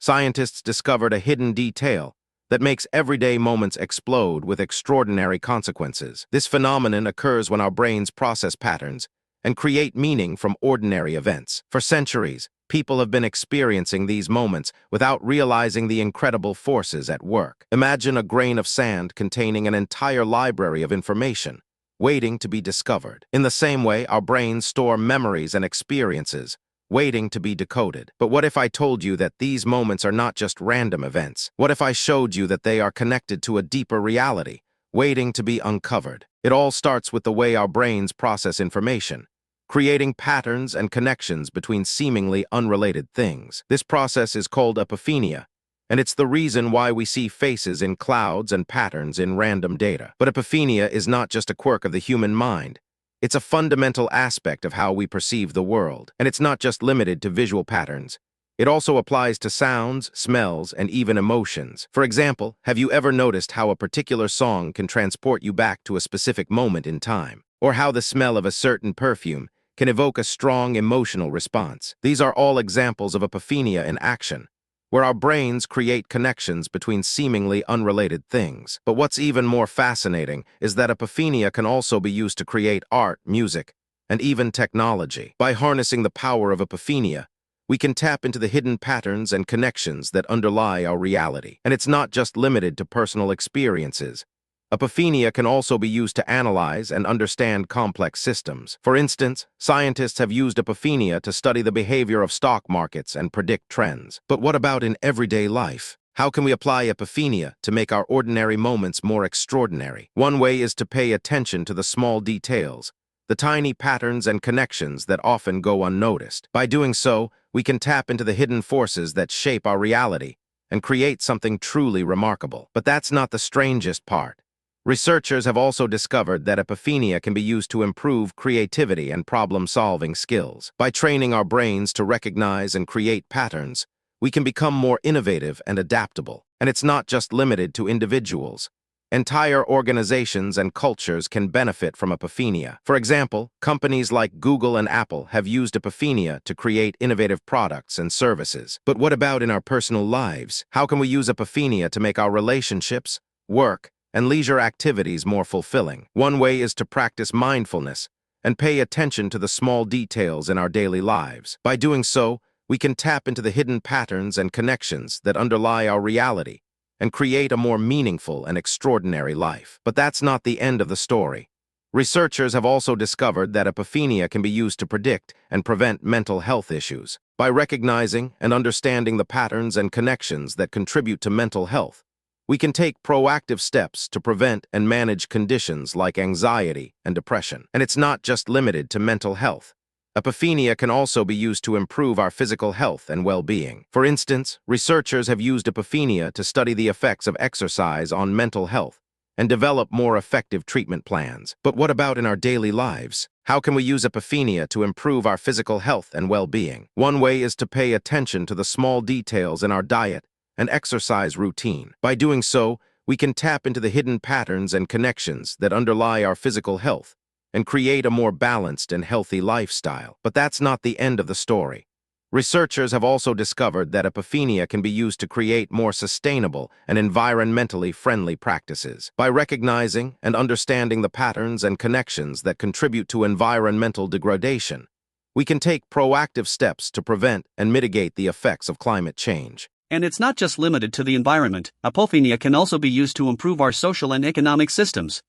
scientists discovered a hidden detail that makes everyday moments explode with extraordinary consequences. This phenomenon occurs when our brains process patterns and create meaning from ordinary events. For centuries, people have been experiencing these moments without realizing the incredible forces at work. Imagine a grain of sand containing an entire library of information, waiting to be discovered. In the same way, our brains store memories and experiences, waiting to be decoded. But what if I told you that these moments are not just random events? What if I showed you that they are connected to a deeper reality, waiting to be uncovered? It all starts with the way our brains process information, creating patterns and connections between seemingly unrelated things. This process is called apophenia, and it's the reason why we see faces in clouds and patterns in random data. But apophenia is not just a quirk of the human mind. It's a fundamental aspect of how we perceive the world, and it's not just limited to visual patterns. It also applies to sounds, smells, and even emotions. For example, have you ever noticed how a particular song can transport you back to a specific moment in time? Or how the smell of a certain perfume can evoke a strong emotional response? These are all examples of apophenia in action, where our brains create connections between seemingly unrelated things. But what's even more fascinating is that apophenia can also be used to create art, music, and even technology. By harnessing the power of apophenia, we can tap into the hidden patterns and connections that underlie our reality. And it's not just limited to personal experiences. Apophenia can also be used to analyze and understand complex systems. For instance, scientists have used apophenia to study the behavior of stock markets and predict trends. But what about in everyday life? How can we apply apophenia to make our ordinary moments more extraordinary? One way is to pay attention to the small details, the tiny patterns and connections that often go unnoticed. By doing so, we can tap into the hidden forces that shape our reality and create something truly remarkable. But that's not the strangest part. Researchers have also discovered that apophenia can be used to improve creativity and problem-solving skills. By training our brains to recognize and create patterns, we can become more innovative and adaptable. And it's not just limited to individuals. Entire organizations and cultures can benefit from apophenia. For example, companies like Google and Apple have used apophenia to create innovative products and services. But what about in our personal lives? How can we use apophenia to make our relationships, work, and leisure activities more fulfilling? One way is to practice mindfulness and pay attention to the small details in our daily lives. By doing so, we can tap into the hidden patterns and connections that underlie our reality and create a more meaningful and extraordinary life. But that's not the end of the story. Researchers have also discovered that apophenia can be used to predict and prevent mental health issues. By recognizing and understanding the patterns and connections that contribute to mental health, we can take proactive steps to prevent and manage conditions like anxiety and depression. And it's not just limited to mental health. Apophenia can also be used to improve our physical health and well-being. For instance, researchers have used apophenia to study the effects of exercise on mental health and develop more effective treatment plans. But what about in our daily lives? How can we use apophenia to improve our physical health and well-being? One way is to pay attention to the small details in our diet and exercise routine. By doing so, we can tap into the hidden patterns and connections that underlie our physical health and create a more balanced and healthy lifestyle. But that's not the end of the story. Researchers have also discovered that apophenia can be used to create more sustainable and environmentally friendly practices. By recognizing and understanding the patterns and connections that contribute to environmental degradation, we can take proactive steps to prevent and mitigate the effects of climate change. And it's not just limited to the environment. Apophenia can also be used to improve our social and economic systems.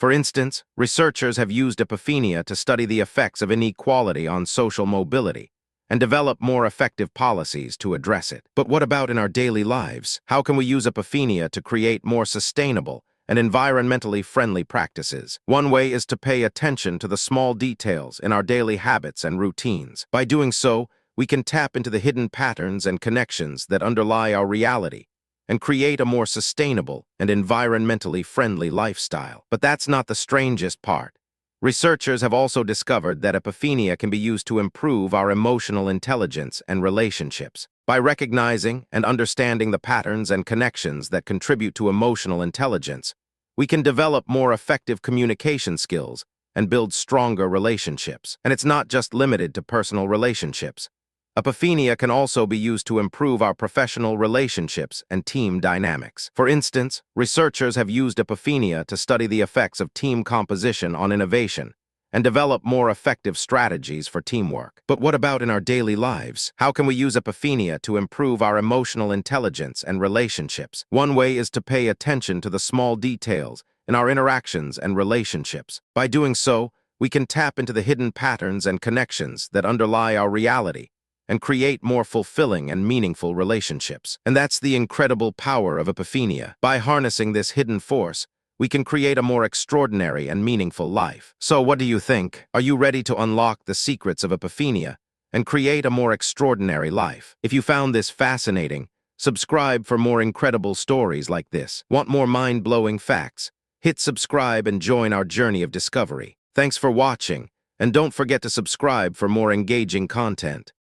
For instance, researchers have used apophenia to study the effects of inequality on social mobility and develop more effective policies to address it. But what about in our daily lives? How can we use apophenia to create more sustainable and environmentally friendly practices? One way is to pay attention to the small details in our daily habits and routines. By doing so, we can tap into the hidden patterns and connections that underlie our reality and create a more sustainable and environmentally friendly lifestyle. But that's not the strangest part. Researchers have also discovered that apophenia can be used to improve our emotional intelligence and relationships. By recognizing and understanding the patterns and connections that contribute to emotional intelligence, we can develop more effective communication skills and build stronger relationships. And it's not just limited to personal relationships. Apophenia can also be used to improve our professional relationships and team dynamics. For instance, researchers have used apophenia to study the effects of team composition on innovation and develop more effective strategies for teamwork. But what about in our daily lives? How can we use apophenia to improve our emotional intelligence and relationships? One way is to pay attention to the small details in our interactions and relationships. By doing so, we can tap into the hidden patterns and connections that underlie our reality and create more fulfilling and meaningful relationships. And that's the incredible power of apophenia. By harnessing this hidden force, we can create a more extraordinary and meaningful life. So what do you think? Are you ready to unlock the secrets of apophenia and create a more extraordinary life? If you found this fascinating, subscribe for more incredible stories like this. Want more mind-blowing facts? Hit subscribe and join our journey of discovery. Thanks for watching, and don't forget to subscribe for more engaging content.